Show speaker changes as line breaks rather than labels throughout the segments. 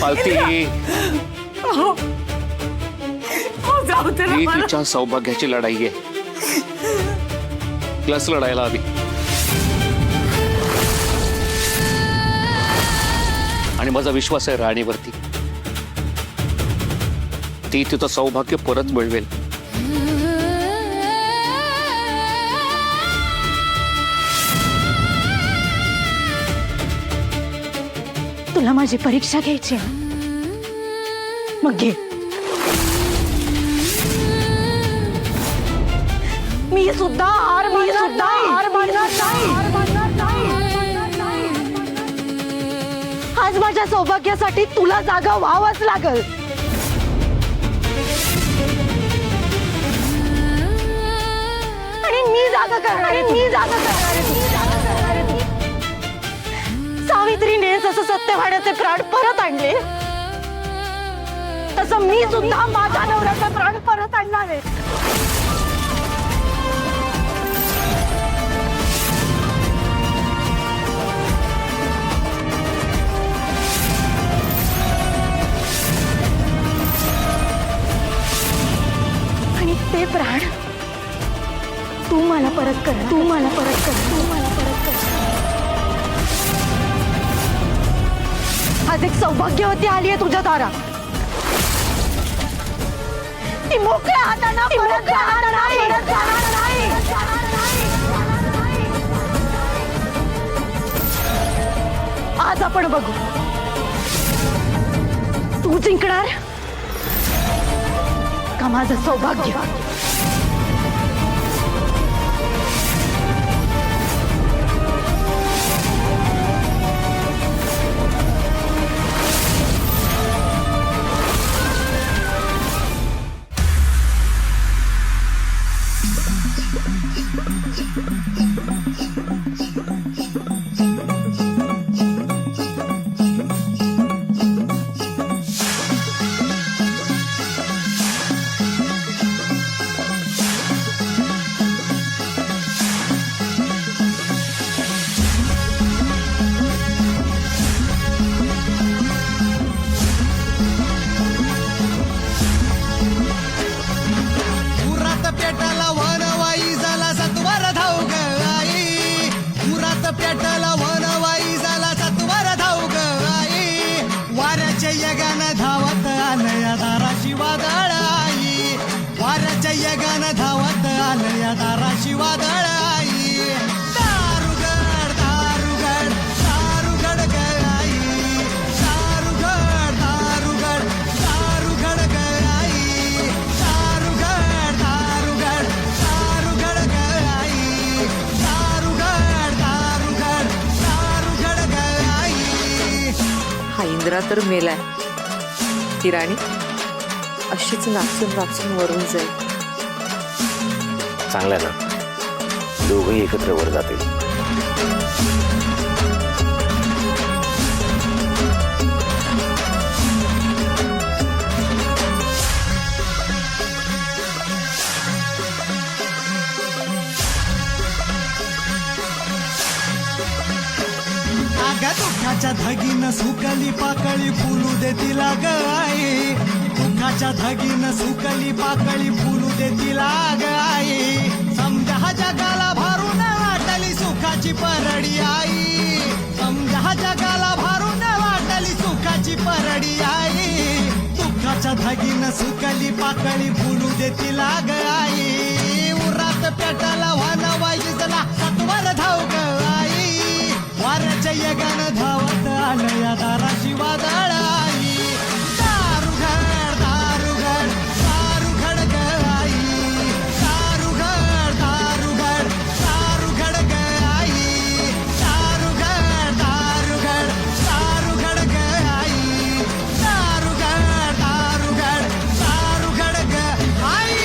मालती
जाऊ दे ना
ही
मला.
तिच्या सौभाग्याची लढाई आहे. तिलाच लढायला हवी. आणि माझा विश्वास आहे राणीवरती. ती तिचं सौभाग्य परत मिळवेल.
तुला माझी परीक्षा घ्यायची आहे? मग घे. मी सुद्धा हार मानणार नाही. आज माझ्या सौभाग्यासाठी तुला जागा व्हावंच लागल. आणि मी जागा करणार आहे. सावित्रीने जसं सत्यवाड्याचे प्राण परत आणले तसं मी सुद्धा माझ्या नवऱ्याचे प्राण परत आणणार आहे. आणि ते प्राण तू मला परत कर. आज एक सौभाग्यवती आली आहे तुझ्या दारात. ती मोकळ्या हाताने परत जाणार नाही. आज आपण बघू तू जिंकणार का माझं सौभाग्य.
पेटला वनवाई झाला सत्वर धाव ग आई. वाऱ्याच्या यगानं धावत आलया दाराशी वादळ आई. वाऱ्याच्या यगानं धावत आलया दाराशी वादळ आई. दारुगड दारुगड दारुगड ग आई. दारुगड दारुगड दारुगड ग आई. दारुगड दारुगड दारुगड ग आई.
हा इंद्रा तर मेलाय. ती राणी अशीच नाचून नाचून वरून जाईल.
चांगलं ना, दोघंही एकत्र वर जातील.
दुःखाच्या धगीनं सुकली पाकळी फुलू दे तिला ग आई. दुःखाच्या धगीनं सुकली पाकळी फुलू दे तिला ग आई. समजा जगाला भारून वाटली सुखाची परडी आई. समजा जगाला भारून वाटली सुखाची परडी आई. दुःखाच्या धगीनं सुकली पाकळी फुलू दे तिला ग आई. उरात पेटाला वानवाई जला सत्वर धाव ग आई. वाऱ्याच्या यगानं धावत आलया दाराशी वादळ आई. दारुगड दारुगड दारुगड ग आई. दारुगड दारुगड दारुगड ग आई. दारुगड दारुगड दारुगड ग आई. दारुगड दारुगड दारुगड ग आई.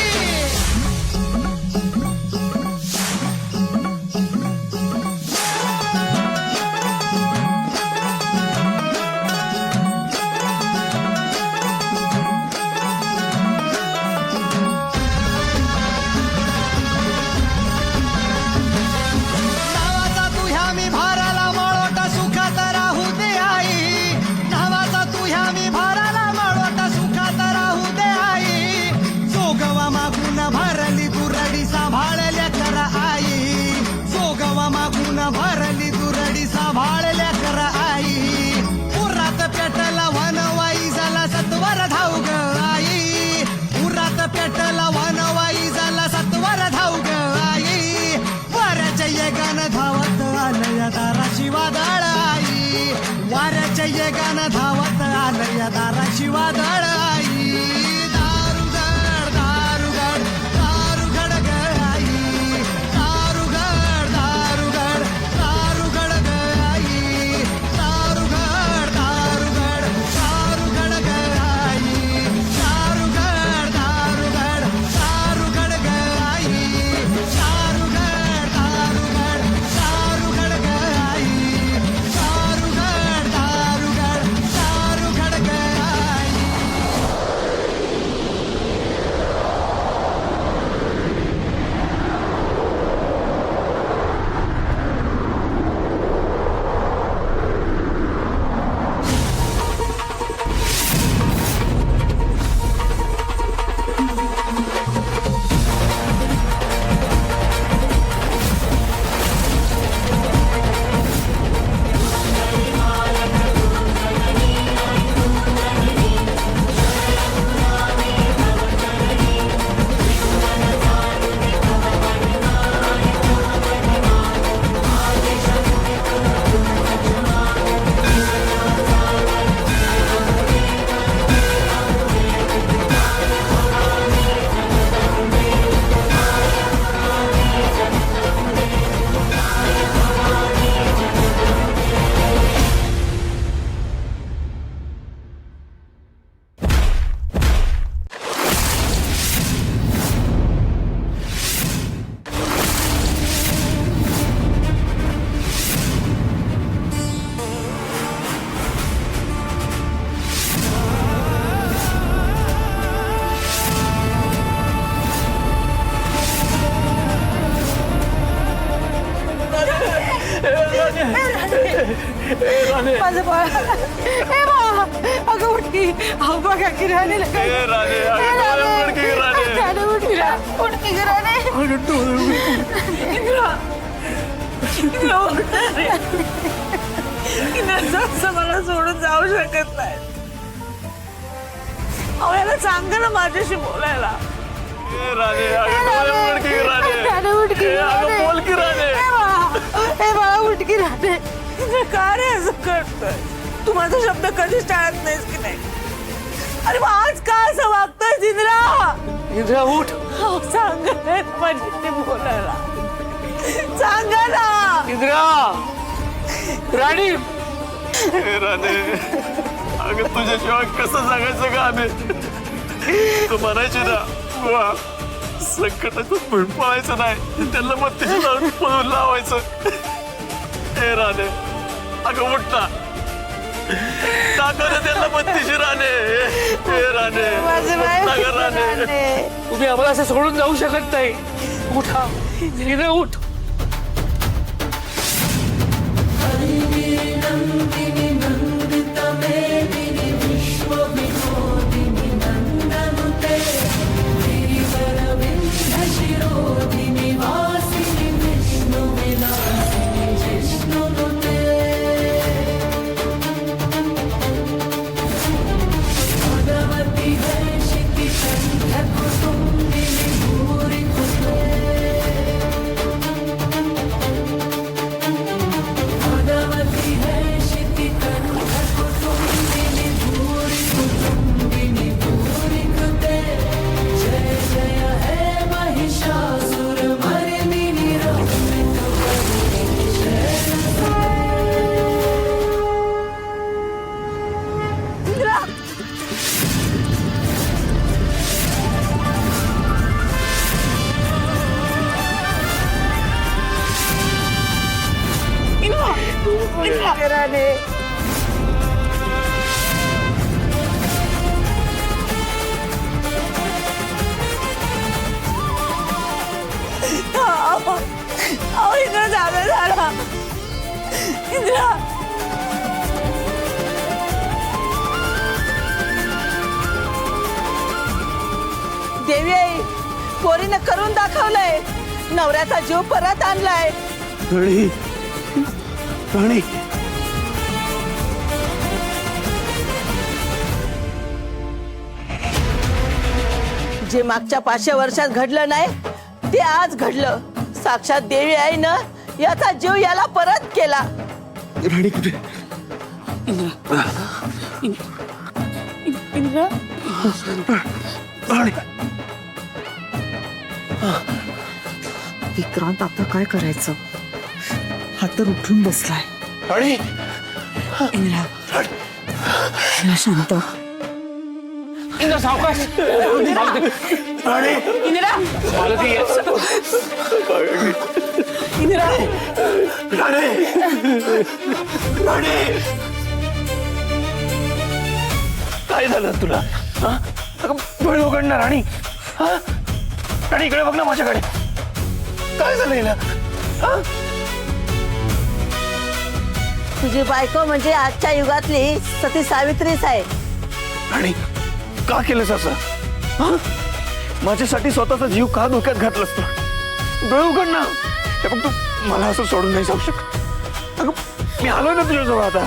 ये गाणं धावत आलं या दाराशी वादळ आई दारुगड दारुगड दारुगड ग आई दारुगड दारुगड दारुगड ग आई दारुगड दारुगड दारुगड ग आई दारुगड दारुगड दारुगड ग आई दारुगड दारुगड दारुगड ग आई दारुगड दारुगड दारुगड ग आई
माझं बाळ ए बाळा अगं उठी अहो बघा की राणे उठकी राणे मला सोडून जाऊ शकत नाही अहो याला सांग ना माझ्याशी बोलायला बाळा उठकी राहते का रे असं करतोय तू माझा शब्द कधीच टाळत नाहीस की नाही अरे मग आज का असं वागतोय जिंद्रा
इंद्रा उठ.
सांगा माझ्याशी बोलायला सांगा ना
इंद्रा राणी
राणे अगं तुझ्याशिवाय कसं सांगायचं का आम्ही तू म्हणायची ना वा संकटातून भुणपळायचं नाही त्यांना मग तिथे जाऊन पळून लावायचं हे राणे अगं उठता टाका त्यांना बत्तीशी राणे हे राणे राणे
तुम्ही आम्हाला असं सोडून जाऊ शकत नाही उठा इंद्रा उठ
इंद्रा जागा झाला इंद्रा देवी आई पोरीनं करून दाखवलंय नवऱ्याचा जीव परत आणलाय
राणी राणी
जे मागच्या 500 वर्षात घडलं नाही ते आज घडलं साक्षात देवी आईनं याचा जीव याला परत केला
राणी कुठे
इंद्रा
विक्रांत आता काय करायचं? हा तर उठून बसलाय.
राणी
इंद्रा इंद्रा शांत
इंद्रा सावकाश.
राणी
इंद्रा
मला ते
इंद्रा
राणी राणी काय झालं तुला? हा? अगं डोळे उघडणार राणी. हा राणी इकडे बघ ना माझ्याकडे. काय झालं हिला? हा?
तुझी बायको म्हणजे आजच्या युगातली सती सावित्रीच आहे.
राणी का केलंस असं? हा? माझ्यासाठी स्वतःचा जीव का धोक्यात घातलास तू? डोळे उघड ना. हे बघ तू मला असं सोडून नाही जाऊ शकत. अगं मी आलोय ना तुझ्याजवळ आता.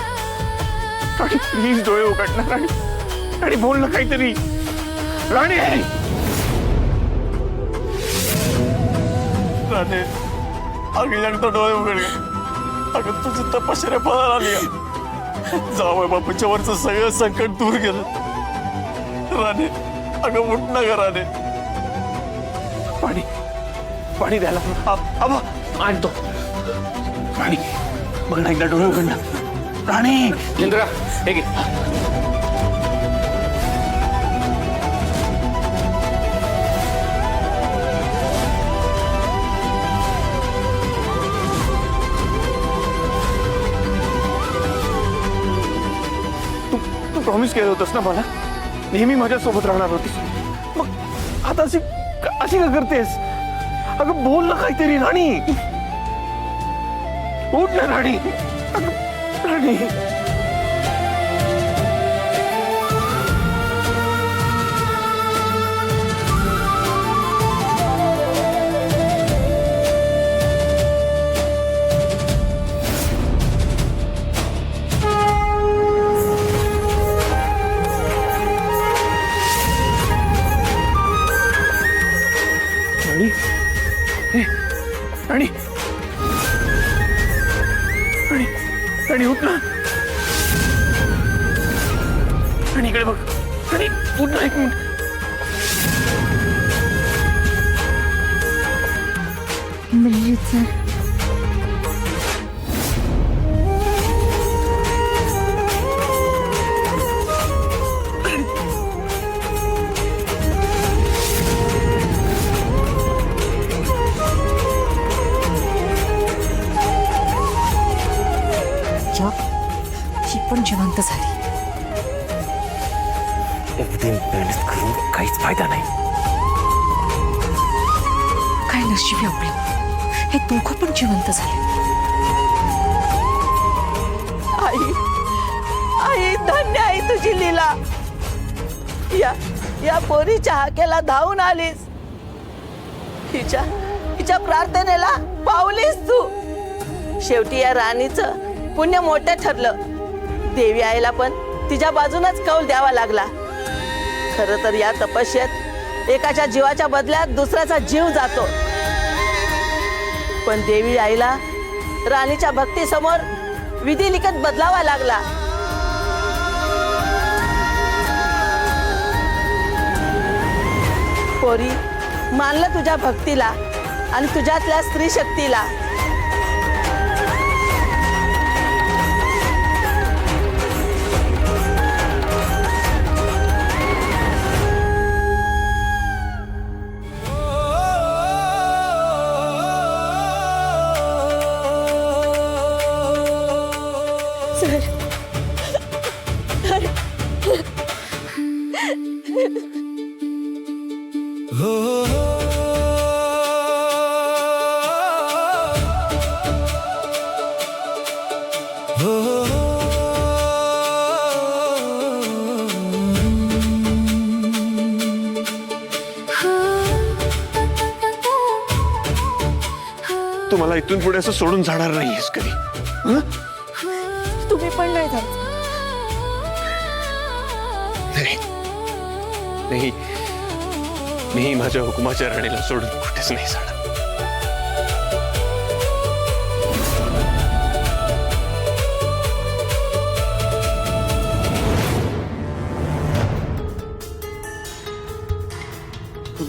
राणी प्लीज डोळे उघड ना राणी. राणी बोल ना काहीतरी. राणी राणी अगं एकदा डोळे उघड. अगं तुझी तपश्चर्या फळाला आली. जावई बापूच्या वरचं सगळं संकट दूर गेलं. राणे अगं उठ ना ग राणे. पाणी पाणी द्यायला आबा
आणतो.
राणी बघ ना एकदा डोळे उघड ना. राणी
इंद्रा हे घे.
तू प्रॉमिस केलं होतंस ना मला नेहमी माझ्यासोबत राहणार होतीस. मग आता अशी अशी का करतेस? अगं बोल ना काहीतरी राणी. उठ ना राणी. अगं, राणी राणी हे, राणी राणी राणी उठ ना. राणी इकडे बघ. राणी उठ ना एक मिनिट.
इंद्रजित सर,
ही पण जिवंत झाली.
एवढी मेहनत करून काहीच फायदा नाही.
काय नशीब आपलं, हे दोघं पण जिवंत झाले.
आई आई धन्य आहे तुझी लीला. या पोरीच्या हाकेला धावून आलीस. हिच्या प्रार्थनेला पावलीस तू. शेवटी या राणीचं पुण्य मोठं ठरलं. देवी आईला पण तिच्या बाजूनच कौल द्यावा लागला. खरं तर या तपस्येत एकाच्या जीवाच्या बदल्यात दुसऱ्याचा जीव जातो. पण देवी आईला राणीच्या भक्तीसमोर विधी लिखित बदलावा लागला. पोरी मानलं तुझ्या भक्तीला आणि तुझ्यातल्या स्त्री शक्तीला.
तू मला इथून पुढे असं सोडून जाणार नाहीयेस कधी.
तुम्ही पण नाही जात.
नाही नाही, मी माझ्या हुकुमाच्या राणीला सोडून कुठेच नाही जाणार.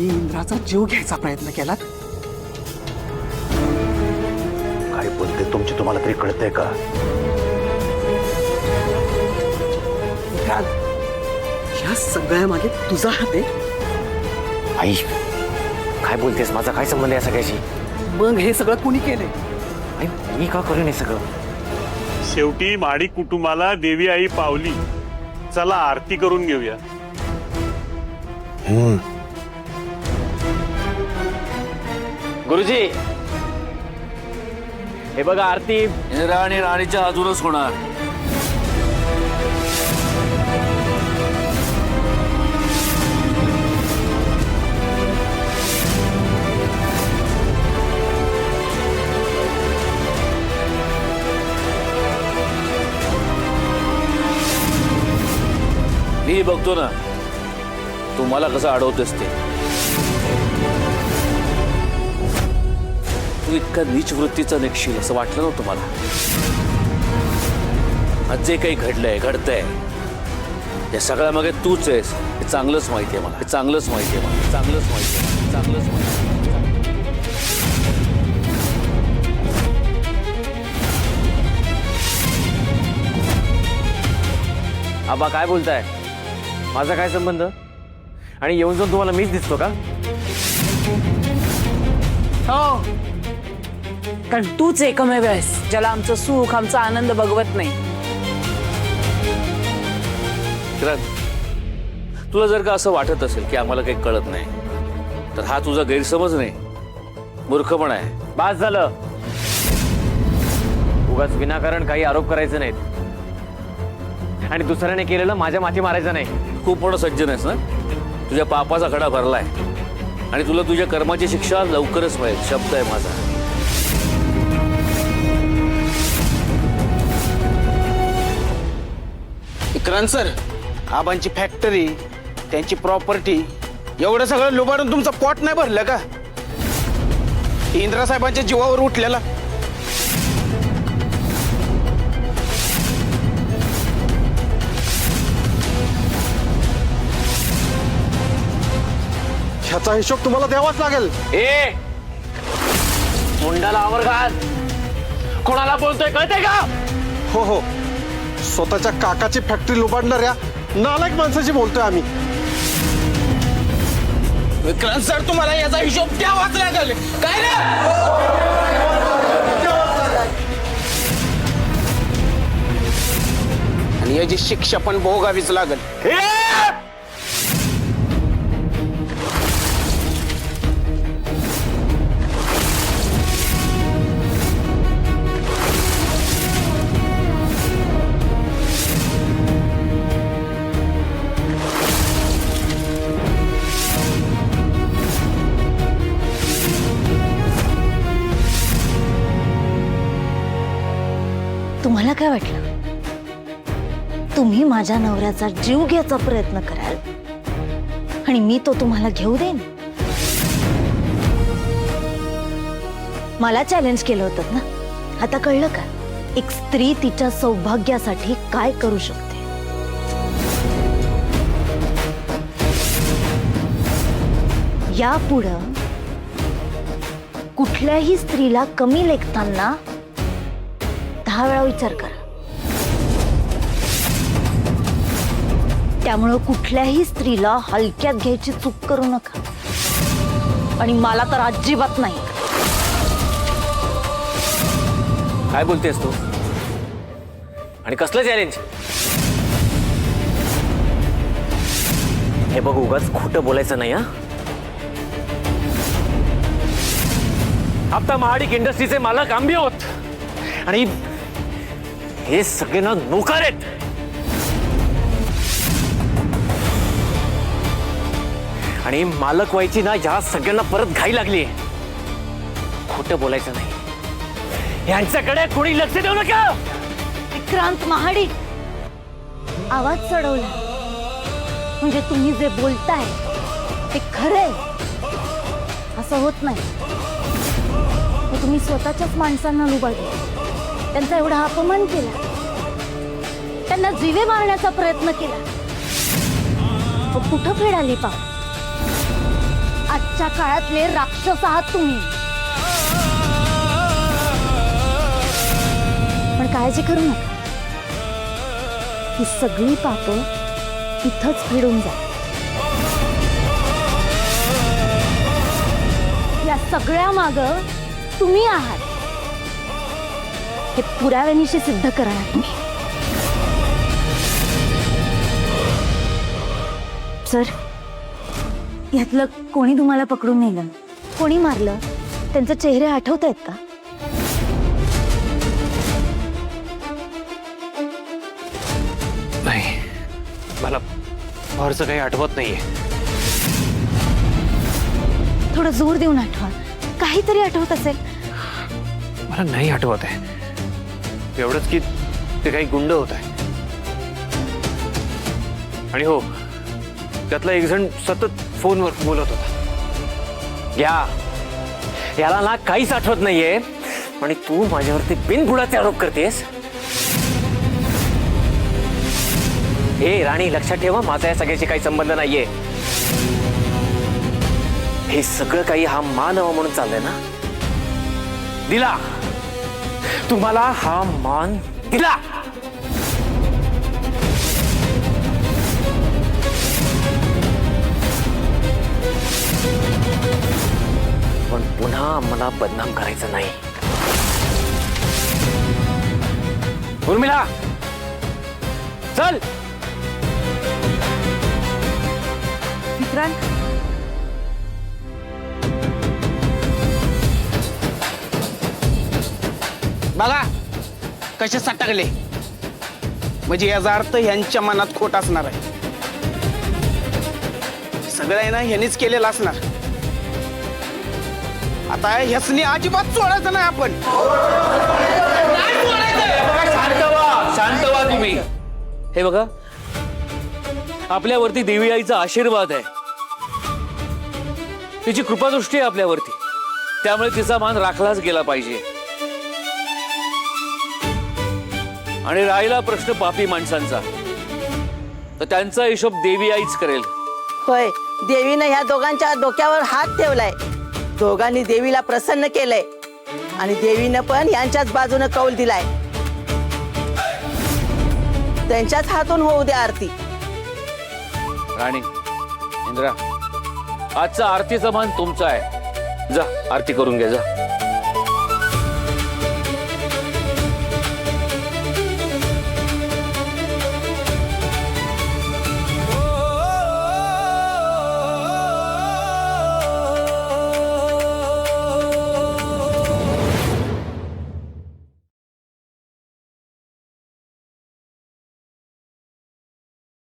तुम्ही इंद्राचा जीव घ्यायचा प्रयत्न केलात.
काय बोलते तुमची तुम्हाला तरी कळतंय का?
विक्रांत, या सगळ्या मागे तुझा हात आहे.
आई काय बोलतेस? माझा काय संबंध आहे या सगळ्याशी?
मग हे सगळं कुणी केलंय?
आई मी का करून हे सगळं?
शेवटी माडी कुटुंबाला देवी आई पावली. चला आरती करून घेऊया.
गुरुजी हे बघा आरती.
इंद्रा आणि राणीच्या हातूनच होणार. मी बघतो ना तू मला कसं अडवतेस ते. तू इतका नीच वृत्तीचा निघशील असं वाटलं नव्हतं मला. आज जे काही घडलंय घडतंय या सगळ्या मागे तूच आहेस हे चांगलंच माहिती आहे मला. हे चांगलंच माहिती आहे मला. चांगलंच माहिती आहे. चांगलंच माहिती आहे.
आबा काय बोलताय? माझा काय संबंध? आणि येऊन जाऊन तुम्हाला मीच दिसतो का?
हो, कारण तूच एकमेव आहेस ज्याला आमचं सुख आमचा आनंद बघवत नाही.
किरण, तुला जर का असं वाटत असेल की आम्हाला काही कळत नाही तर हा तुझा गैरसमज नाही, मूर्खपणा आहे.
बास झालं. उगाच विनाकारण काही आरोप करायचे नाहीत आणि दुसऱ्याने केलेलं माझ्या माथी मारायचं नाही.
खूप मोठा सज्जन आहेस ना. तुझ्या पापाचा खडा भरलाय आणि तुला तुझ्या कर्माची शिक्षा लवकरच मिळेल. शब्द आहे माझा.
विक्रांत सर, आबांची फॅक्टरी, त्यांची प्रॉपर्टी एवढं सगळं लुबाडून तुमचं पोट नाही भरलं का? इंद्रा साहेबांच्या जीवावर उठलेला.
ह्याचा हिशोब तुम्हाला द्यावाच लागेल.
ए मुंडाला आवर घाल. कोणाला बोलतोय कळतंय का?
हो हो, स्वतःच्या काकाची फॅक्टरी लुबाडणाऱ्या नालायक माणसाची बोलतोय आम्ही.
विक्रांत सर, तुम्हाला याचा हिशोब द्यावाच लागेल. काय रे? आणि याची शिक्षा पण भोगावीच लागेल.
तुम्हाला काय वाटलं? तुम्ही माझ्या नवऱ्याचा जीव घ्यायचा प्रयत्न कराल आणि मी तो तुम्हाला घेऊ देईन? मला चॅलेंज केलं होतं ना. आता कळलं का एक स्त्री तिच्या सौभाग्यासाठी काय करू शकते? यापुढं कुठल्याही स्त्रीला कमी लेखताना 10 वेळा विचार करा. त्यामुळं कुठल्याही स्त्रीला हलक्यात घ्यायची चूक करू नका. आणि मला तर अजिबात नाही.
काय बोलतेस तू? आणि कसलं चॅलेंज? हे बघ, उगाच खोटं बोलायचं नाही. आता महाडिक इंडस्ट्रीचे मालक आम्ही आहोत आणि हे सगळे ना नोकर आहेत. आणि मालक व्हायची ना या सगळ्यांना परत घाई लागली. खोटं बोलायचं नाही. यांच्याकडे कोणी लक्ष देऊ नका.
विक्रांत महाडिक, आवाज चढवला म्हणजे तुम्ही जे बोलताय ते खरंय असं होत नाही. तुम्ही स्वतःच्याच माणसांना लुबाडले, त्यांचा एवढा अपमान केला, त्यांना जीवे मारण्याचा प्रयत्न केला. कुठं फेडाली पा? आजच्या काळातले राक्षस आहात तुम्ही. पण काळजी करू नका, ही सगळी पापं इथंच फेडून जा. या सगळ्या माग तुम्ही आहात हे पुराव्यानिशी सिद्ध करणार तुम्ही. सर, यातलं कोणी तुम्हाला पकडून नेलं, कोणी मारलं, त्यांचे चेहरे आठवत आहेत का?
नाही, मला फारसं काही आठवत नाहीये.
थोडं जोर देऊन आठवा, काहीतरी आठवत असेल.
मला नाही आठवत आहे. एवढंच की ते काही गुंड होत आहे. आणि हो, त्यातला एक जण सतत फोनवर बोलत होता. याला ना काहीच आठवत नाहीये आणि तू माझ्यावरती बिनबुडाचे आरोप करतेस. हे राणी, लक्षात ठेवा, माझा या सगळ्याशी काही संबंध नाहीये. हे सगळं काही हा मानव म्हणून चाललंय ना. दिला, तुम्हाला हा मान दिला. पण पुन्हा मला बदनाम करायचं नाही. उर्मिला, चल.
विक्रांत,
बघा कसे सटकले. म्हणजे याचा अर्थ यांच्या मनात खोट असणार आहे. सगळं आहे ना ह्यांनीच केलेलं असणार. आता ह्यासनी अजिबात सोडायचं नाही आपण.
शांत व्हा तुम्ही. हे बघा, आपल्यावरती देवी आईचा आशीर्वाद आहे. तिची कृपादृष्टी आहे आपल्यावरती. त्यामुळे तिचा मान राखलाच गेला पाहिजे. आणि राहिला प्रश्न पापी माणसांचा, तर त्यांचा हिशोब देवी आईच करेल.
होय, देवीनं ह्या दोघांच्या डोक्यावर हात ठेवलाय. दोघांनी देवीला प्रसन्न केलंय आणि देवीनं पण यांच्याच बाजूने कौल दिलाय. त्यांच्याच हातून होऊ द्या आरती.
राणी, इंद्रा, आजचा आरतीचा मान तुमचा आहे. जा, आरती करून घ्या, जा.